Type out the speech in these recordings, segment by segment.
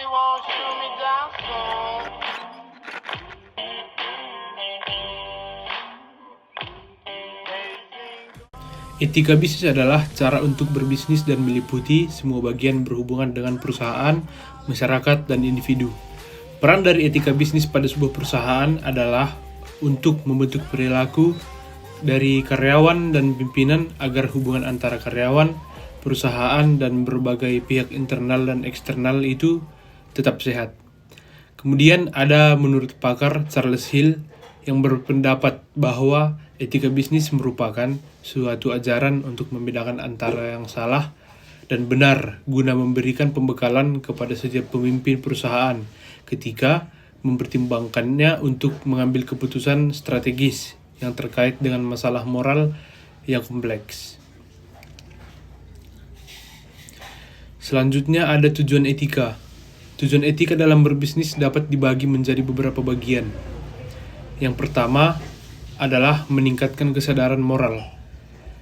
won't shoot me down soon. Etika bisnis adalah cara untuk berbisnis dan meliputi semua bagian berhubungan dengan perusahaan, masyarakat, dan individu. Peran dari etika bisnis pada sebuah perusahaan adalah untuk membentuk perilaku dari karyawan dan pimpinan agar hubungan antara karyawan, perusahaan, dan berbagai pihak internal dan eksternal itu tetap sehat. Kemudian ada menurut pakar Charles Hill yang berpendapat bahwa etika bisnis merupakan suatu ajaran untuk membedakan antara yang salah dan benar guna memberikan pembekalan kepada setiap pemimpin perusahaan ketika mempertimbangkannya untuk mengambil keputusan strategis yang terkait dengan masalah moral yang kompleks. Selanjutnya ada tujuan etika. Tujuan etika dalam berbisnis dapat dibagi menjadi beberapa bagian. Yang pertama adalah meningkatkan kesadaran moral,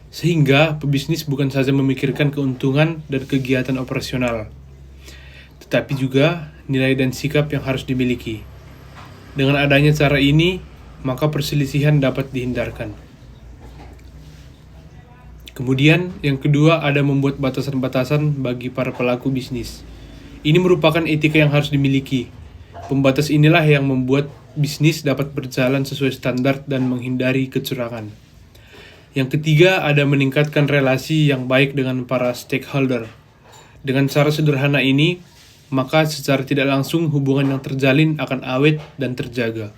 sehingga pebisnis bukan saja memikirkan keuntungan dan kegiatan operasional, tetapi juga nilai dan sikap yang harus dimiliki. Dengan adanya cara ini, maka perselisihan dapat dihindarkan. Kemudian, yang kedua ada membuat batasan-batasan bagi para pelaku bisnis. Ini merupakan etika yang harus dimiliki. Pembatas inilah yang membuat bisnis dapat berjalan sesuai standar dan menghindari kecurangan. Yang ketiga ada meningkatkan relasi yang baik dengan para stakeholder. Dengan cara sederhana ini, maka secara tidak langsung hubungan yang terjalin akan awet dan terjaga.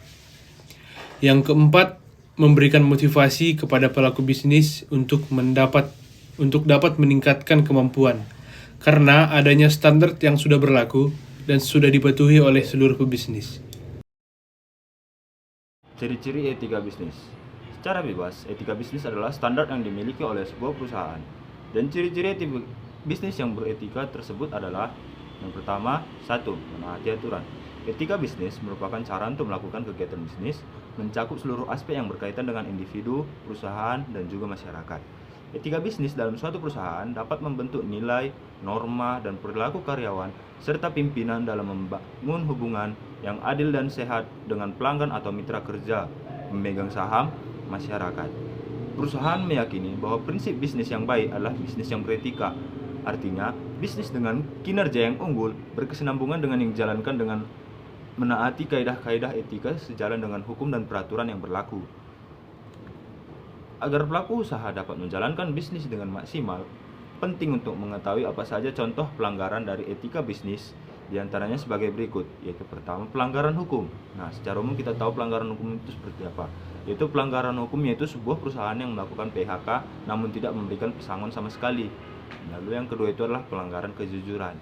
Yang keempat, memberikan motivasi kepada pelaku bisnis untuk dapat meningkatkan kemampuan, karena adanya standar yang sudah berlaku dan sudah dipatuhi oleh seluruh pebisnis. Ciri-ciri etika bisnis. Secara bebas, etika bisnis adalah standar yang dimiliki oleh sebuah perusahaan. Dan ciri-ciri etika bisnis yang beretika tersebut adalah: yang pertama, 1. Menaati aturan. Etika bisnis merupakan cara untuk melakukan kegiatan bisnis, mencakup seluruh aspek yang berkaitan dengan individu, perusahaan, dan juga masyarakat. Etika bisnis dalam suatu perusahaan dapat membentuk nilai, norma, dan perilaku karyawan, serta pimpinan dalam membangun hubungan yang adil dan sehat dengan pelanggan atau mitra kerja, pemegang saham, masyarakat. Perusahaan meyakini bahwa prinsip bisnis yang baik adalah bisnis yang beretika. Artinya, bisnis dengan kinerja yang unggul berkesinambungan dengan yang dijalankan dengan menaati kaidah-kaidah etika sejalan dengan hukum dan peraturan yang berlaku. Agar pelaku usaha dapat menjalankan bisnis dengan maksimal, penting untuk mengetahui apa saja contoh pelanggaran dari etika bisnis, diantaranya sebagai berikut, yaitu pertama, pelanggaran hukum. Nah, secara umum kita tahu pelanggaran hukum itu seperti apa, yaitu pelanggaran hukum yaitu sebuah perusahaan yang melakukan PHK namun tidak memberikan pesangon sama sekali. Lalu yang kedua itu adalah pelanggaran kejujuran.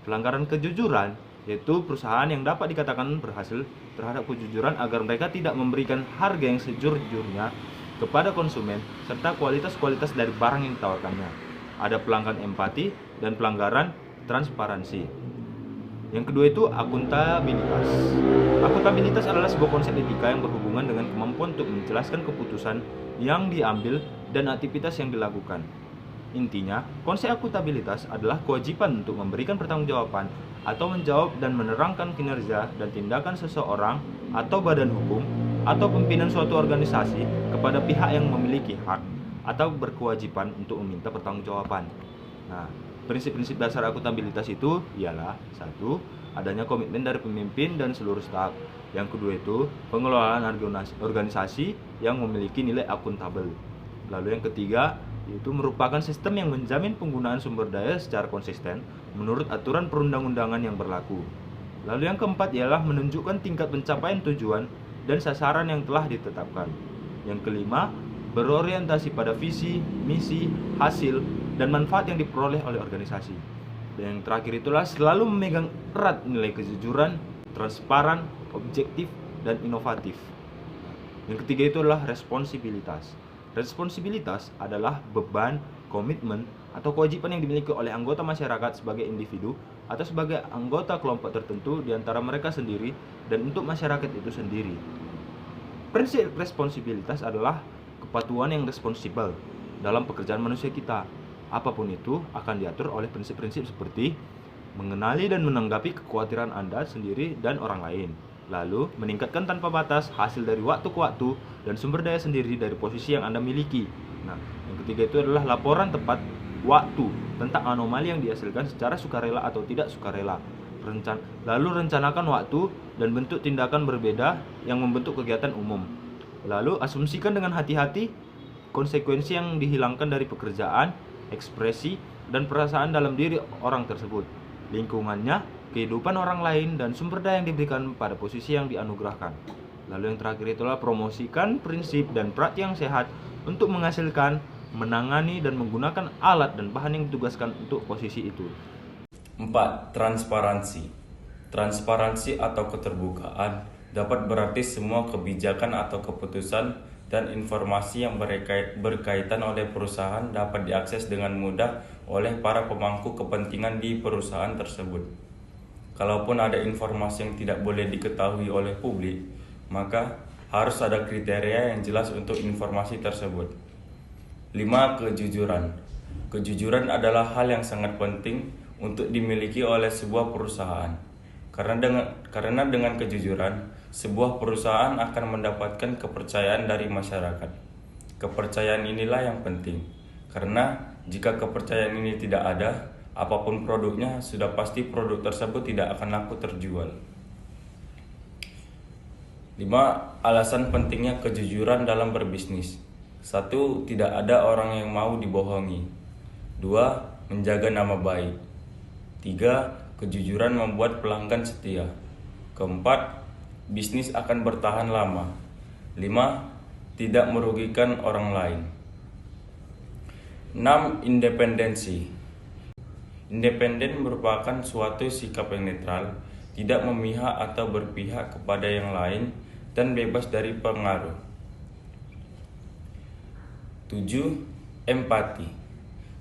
Pelanggaran kejujuran yaitu perusahaan yang dapat dikatakan berhasil terhadap kejujuran agar mereka tidak memberikan harga yang sejujurnya kepada konsumen serta kualitas-kualitas dari barang yang ditawarkannya. Ada pelanggaran empati dan pelanggaran transparansi. Yang kedua itu akuntabilitas. Akuntabilitas adalah sebuah konsep etika yang berhubungan dengan kemampuan untuk menjelaskan keputusan yang diambil dan aktivitas yang dilakukan. Intinya, konsep akuntabilitas adalah kewajiban untuk memberikan pertanggungjawaban atau menjawab dan menerangkan kinerja dan tindakan seseorang atau badan hukum atau pimpinan suatu organisasi kepada pihak yang memiliki hak atau berkewajiban untuk meminta pertanggungjawaban. Nah, prinsip-prinsip dasar akuntabilitas itu ialah: 1. Adanya komitmen dari pemimpin dan seluruh staf. Yang kedua itu pengelolaan organisasi yang memiliki nilai akuntabel. Lalu yang ketiga yaitu merupakan sistem yang menjamin penggunaan sumber daya secara konsisten menurut aturan perundang-undangan yang berlaku. Lalu yang keempat ialah menunjukkan tingkat pencapaian tujuan dan sasaran yang telah ditetapkan. Yang kelima, berorientasi pada visi, misi, hasil, dan manfaat yang diperoleh oleh organisasi. Dan yang terakhir itulah selalu memegang erat nilai kejujuran, transparan, objektif, dan inovatif. Yang ketiga itu adalah responsibilitas. Responsibilitas adalah beban, komitmen, atau kewajiban yang dimiliki oleh anggota masyarakat sebagai individu atau sebagai anggota kelompok tertentu di antara mereka sendiri dan untuk masyarakat itu sendiri. Prinsip responsibilitas adalah kepatuhan yang responsibel dalam pekerjaan manusia kita. Apapun itu akan diatur oleh prinsip-prinsip seperti mengenali dan menanggapi kekhawatiran Anda sendiri dan orang lain. Lalu, meningkatkan tanpa batas hasil dari waktu ke waktu dan sumber daya sendiri dari posisi yang Anda miliki. Nah, yang ketiga itu adalah laporan tepat waktu tentang anomali yang dihasilkan secara sukarela atau tidak sukarela. Lalu rencanakan waktu dan bentuk tindakan berbeda yang membentuk kegiatan umum. Lalu asumsikan dengan hati-hati konsekuensi yang dihilangkan dari pekerjaan, ekspresi, dan perasaan dalam diri orang tersebut, lingkungannya, kehidupan orang lain, dan sumber daya yang diberikan pada posisi yang dianugerahkan. Lalu yang terakhir itulah promosikan prinsip dan praktik yang sehat untuk menghasilkan, menangani, dan menggunakan alat dan bahan yang ditugaskan untuk posisi itu. 4. Transparansi. Transparansi atau keterbukaan dapat berarti semua kebijakan atau keputusan dan informasi yang berkaitan oleh perusahaan dapat diakses dengan mudah oleh para pemangku kepentingan di perusahaan tersebut. Kalaupun ada informasi yang tidak boleh diketahui oleh publik, maka harus ada kriteria yang jelas untuk informasi tersebut. 5. Kejujuran. Kejujuran adalah hal yang sangat penting untuk dimiliki oleh sebuah perusahaan. Karena dengan kejujuran, sebuah perusahaan akan mendapatkan kepercayaan dari masyarakat. Kepercayaan inilah yang penting, karena jika kepercayaan ini tidak ada, apapun produknya, sudah pasti produk tersebut tidak akan laku terjual. 5. Alasan pentingnya kejujuran dalam berbisnis. 1. Tidak ada orang yang mau dibohongi. 2. Menjaga nama baik. 3. Kejujuran membuat pelanggan setia. 4. Bisnis akan bertahan lama. 5. Tidak merugikan orang lain. 6. Independensi. Independen merupakan suatu sikap yang netral, tidak memihak atau berpihak kepada yang lain, dan bebas dari pengaruh. 7. Empati.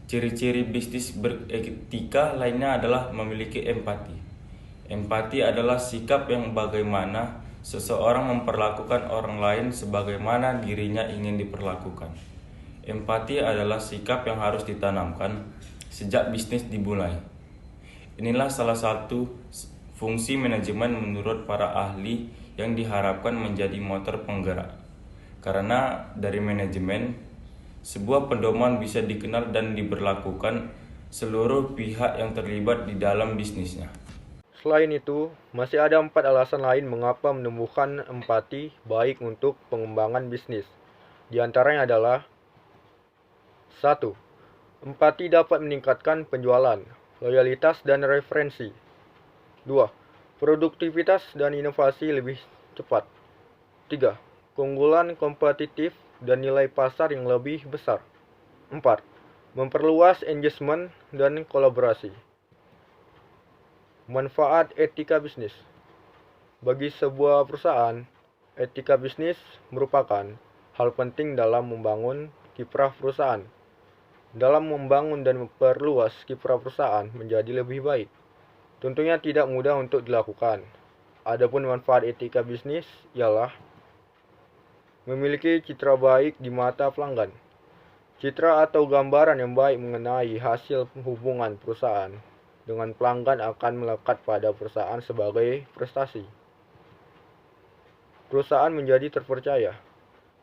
Ciri-ciri bisnis beretika lainnya adalah memiliki empati. Empati adalah sikap yang bagaimana seseorang memperlakukan orang lain sebagaimana dirinya ingin diperlakukan. Empati adalah sikap yang harus ditanamkan sejak bisnis dimulai. Inilah salah satu fungsi manajemen menurut para ahli yang diharapkan menjadi motor penggerak. Karena dari manajemen, sebuah pedoman bisa dikenal dan diberlakukan seluruh pihak yang terlibat di dalam bisnisnya. Selain itu, masih ada 4 alasan lain mengapa menumbuhkan empati baik untuk pengembangan bisnis. Di antaranya adalah 1. Empati dapat meningkatkan penjualan, loyalitas, dan referensi. 2. Produktivitas dan inovasi lebih cepat. 3. Keunggulan kompetitif dan nilai pasar yang lebih besar. 4. Memperluas engagement dan kolaborasi. Manfaat etika bisnis. Bagi sebuah perusahaan, etika bisnis merupakan hal penting dalam membangun kiprah perusahaan. Dalam membangun dan memperluas kiprah perusahaan menjadi lebih baik, tentunya tidak mudah untuk dilakukan. Adapun manfaat etika bisnis ialah memiliki citra baik di mata pelanggan. Citra atau gambaran yang baik mengenai hasil hubungan perusahaan dengan pelanggan akan melekat pada perusahaan sebagai prestasi. Perusahaan menjadi terpercaya.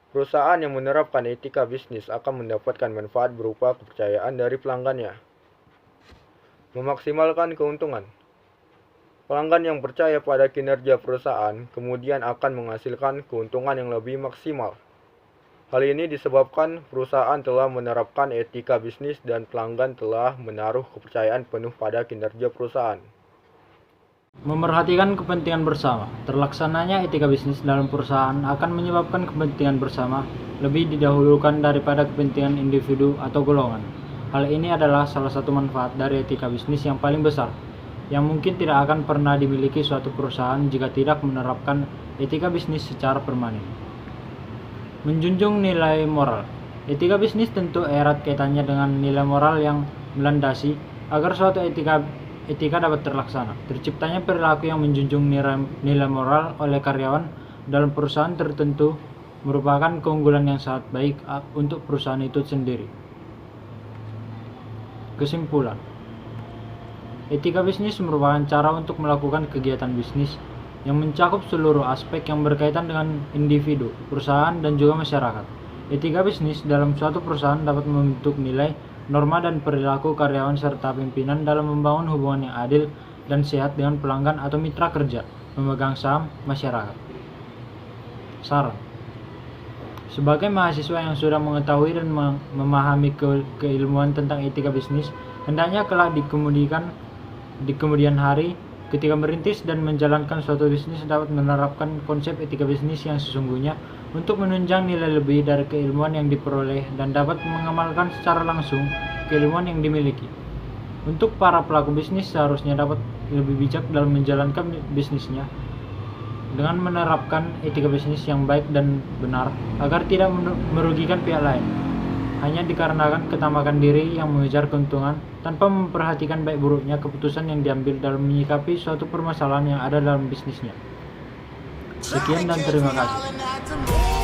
Perusahaan yang menerapkan etika bisnis akan mendapatkan manfaat berupa kepercayaan dari pelanggannya. Memaksimalkan keuntungan. Pelanggan yang percaya pada kinerja perusahaan kemudian akan menghasilkan keuntungan yang lebih maksimal. Hal ini disebabkan perusahaan telah menerapkan etika bisnis dan pelanggan telah menaruh kepercayaan penuh pada kinerja perusahaan. Memerhatikan kepentingan bersama. Terlaksananya etika bisnis dalam perusahaan akan menyebabkan kepentingan bersama lebih didahulukan daripada kepentingan individu atau golongan. Hal ini adalah salah satu manfaat dari etika bisnis yang paling besar, yang mungkin tidak akan pernah dimiliki suatu perusahaan jika tidak menerapkan etika bisnis secara permanen. Menjunjung nilai moral. Etika bisnis tentu erat kaitannya dengan nilai moral yang melandasi agar suatu etika dapat terlaksana. Terciptanya perilaku yang menjunjung nilai moral oleh karyawan dalam perusahaan tertentu merupakan keunggulan yang sangat baik untuk perusahaan itu sendiri. Kesimpulan, Etika bisnis merupakan cara untuk melakukan kegiatan bisnis yang mencakup seluruh aspek yang berkaitan dengan individu, perusahaan, dan juga masyarakat. Etika bisnis dalam suatu perusahaan dapat membentuk nilai, norma, dan perilaku karyawan serta pimpinan dalam membangun hubungan yang adil dan sehat dengan pelanggan atau mitra kerja, pemegang saham, masyarakat. Saran: sebagai mahasiswa yang sudah mengetahui dan memahami keilmuan tentang etika bisnis, hendaknya kelak di kemudian hari ketika merintis dan menjalankan suatu bisnis dapat menerapkan konsep etika bisnis yang sesungguhnya untuk menunjang nilai lebih dari keilmuan yang diperoleh dan dapat mengamalkan secara langsung keilmuan yang dimiliki. Untuk para pelaku bisnis seharusnya dapat lebih bijak dalam menjalankan bisnisnya dengan menerapkan etika bisnis yang baik dan benar agar tidak merugikan pihak lain, hanya dikarenakan ketamakan diri yang mengejar keuntungan tanpa memperhatikan baik buruknya keputusan yang diambil dalam menyikapi suatu permasalahan yang ada dalam bisnisnya. Sekian dan terima kasih.